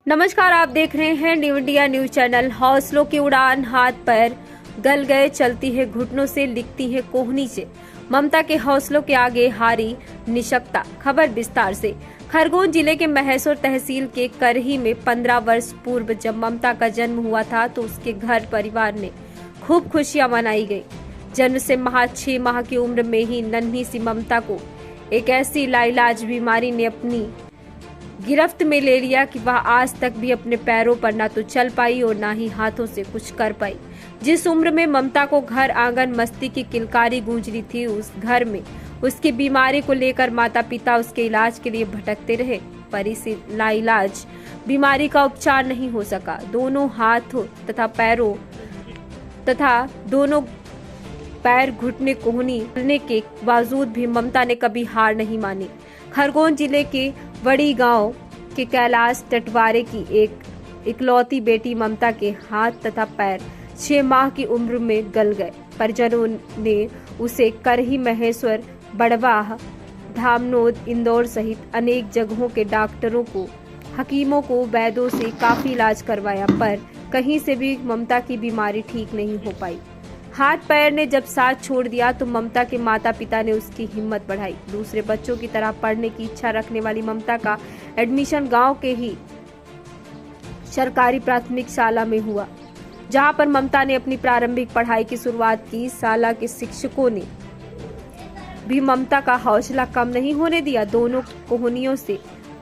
नमस्कार, आप देख रहे हैं न्यू इंडिया न्यूज चैनल। हौसलों की उड़ान, हाथ पैर गल गए, चलती है घुटनों से, लिखती है कोहनी से। ममता के हौसलों के आगे हारी निशक्ता। खबर विस्तार से। खरगोन जिले के महेश्वर तहसील के करही में 15 वर्ष पूर्व जब ममता का जन्म हुआ था तो उसके घर परिवार ने खूब खुशियां मनाई गई। जन्म से 6 माह की उम्र में ही नन्ही सी ममता को एक ऐसी लाइलाज बीमारी ने अपनी गिरफ्त में ले लिया कि वह आज तक भी अपने पैरों पर ना तो चल पाई और ना ही हाथों से कुछ कर पाई। जिस उम्र में ममता को घर आंगन मस्ती की किलकारी गूंज रही थी, उस घर में उसकी बीमारी को लेकर माता पिता उसके इलाज के लिए भटकते रहे, पर इस लाइलाज बीमारी का उपचार नहीं हो सका। दोनों हाथों तथा पैरों तथा दोनों पैर घुटने कोहनी खुलने के बावजूद भी ममता ने कभी हार नहीं मानी। खरगोन जिले के बड़ी गांव के कैलाश टटवारे की एक इकलौती बेटी ममता के हाथ तथा पैर 6 माह की उम्र में गल गए। परिजनों ने उसे करही, महेश्वर, बड़वाह, धामनोद, इंदौर सहित अनेक जगहों के डॉक्टरों को, हकीमों को, वैद्यों से काफी इलाज करवाया, पर कहीं से भी ममता की बीमारी ठीक नहीं हो पाई। हाथ पैर ने जब साथ छोड़ दिया तो ममता के माता पिता ने उसकी हिम्मत बढ़ाई। दूसरे बच्चों की तरह पढ़ने की इच्छा रखने वाली ममता का एडमिशन गांव के ही सरकारी प्राथमिक शाला में हुआ, जहां पर ममता ने अपनी प्रारंभिक पढ़ाई की शुरुआत की। शाला के शिक्षकों ने भी ममता का हौसला कम नहीं होने दिया। दोनों कोहनियों से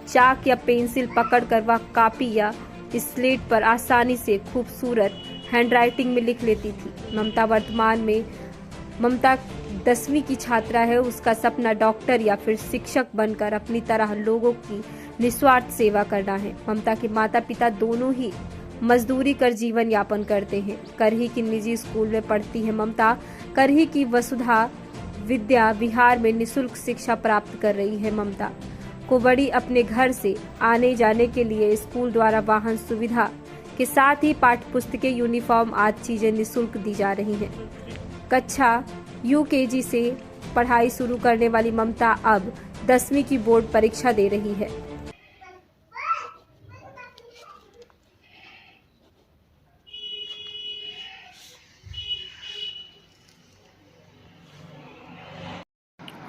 चाक या पेंसिल पकड़कर वह कापी या स्लेट पर आसानी से खूबसूरत हैंडराइटिंग में लिख लेती थी। ममता 10वीं की छात्रा है। उसका सपना डॉक्टर या फिर शिक्षक बनकर अपनी तरह लोगों की निस्वार्थ सेवा करना है। ममता के माता पिता दोनों ही मजदूरी कर जीवन यापन करते हैं। करही की निजी स्कूल में पढ़ती है ममता। करही की वसुधा विद्या विहार में निःशुल्क शिक्षा प्राप्त कर रही है। ममता को बड़ी अपने घर से आने जाने के लिए स्कूल द्वारा वाहन सुविधा के साथ ही पाठ्य पुस्तकें, यूनिफॉर्म आदि चीजें निःशुल्क दी जा रही हैं। कक्षा UKG से पढ़ाई शुरू करने वाली ममता अब 10वीं की बोर्ड परीक्षा दे रही है।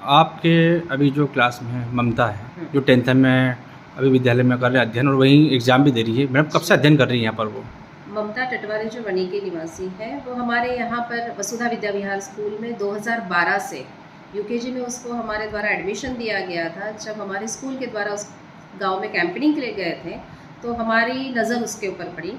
आपके अभी जो क्लास में ममता है, जो 10th में अभी विद्यालय में कर रहे अध्ययन और वहीं एग्ज़ाम भी दे रही है, मैडम कब से अध्ययन कर रही है यहाँ पर? वो ममता टटवारे जो बनी के निवासी है, वो हमारे यहाँ पर वसुधा विद्या विहार स्कूल में 2012 से UKG में उसको हमारे द्वारा एडमिशन दिया गया था। जब हमारे स्कूल के द्वारा उस गांव में कैंपेनिंग के लिए गए थे तो हमारी नज़र उसके ऊपर पड़ी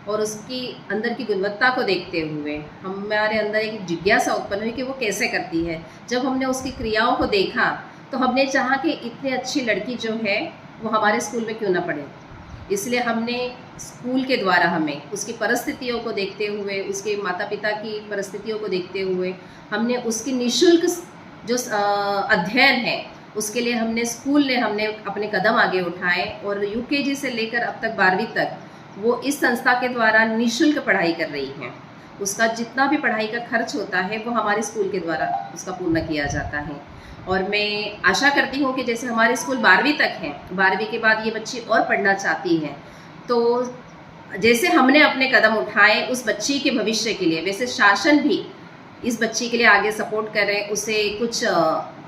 और उसकी अंदर की गुणवत्ता को देखते हुए हमारे अंदर एक जिज्ञासा उत्पन्न हुई कि वो कैसे करती है। जब हमने उसकी क्रियाओं को देखा तो हमने चाहा कि इतनी अच्छी लड़की जो है वो हमारे स्कूल में क्यों ना पढ़े। इसलिए हमने स्कूल के द्वारा हमें उसकी परिस्थितियों को देखते हुए, उसके माता पिता की परिस्थितियों को देखते हुए, हमने उसकी निःशुल्क जो अध्ययन है उसके लिए हमने अपने कदम आगे उठाए और UKG से लेकर अब तक 12वीं तक वो इस संस्था के द्वारा निःशुल्क पढ़ाई कर रही हैं। उसका जितना भी पढ़ाई का खर्च होता है वो हमारे स्कूल के द्वारा उसका पूर्ण किया जाता है। और मैं आशा करती हूँ कि जैसे हमारे स्कूल 12वीं तक है, 12वीं के बाद ये बच्ची और पढ़ना चाहती है, तो जैसे हमने अपने कदम उठाए उस बच्ची के भविष्य के लिए, वैसे शासन भी इस बच्ची के लिए आगे सपोर्ट करे, उसे कुछ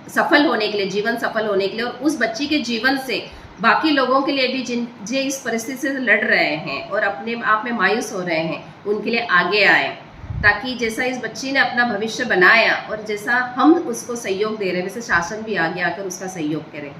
सफल होने के लिए, जीवन सफल होने के लिए, और उस बच्ची के जीवन से बाकी लोगों के लिए भी जो इस परिस्थिति से लड़ रहे हैं और अपने आप में मायूस हो रहे हैं, उनके लिए आगे आए, ताकि जैसा इस बच्ची ने अपना भविष्य बनाया और जैसा हम उसको सहयोग दे रहे हैं, वैसे शासन भी आगे आकर उसका सहयोग करे।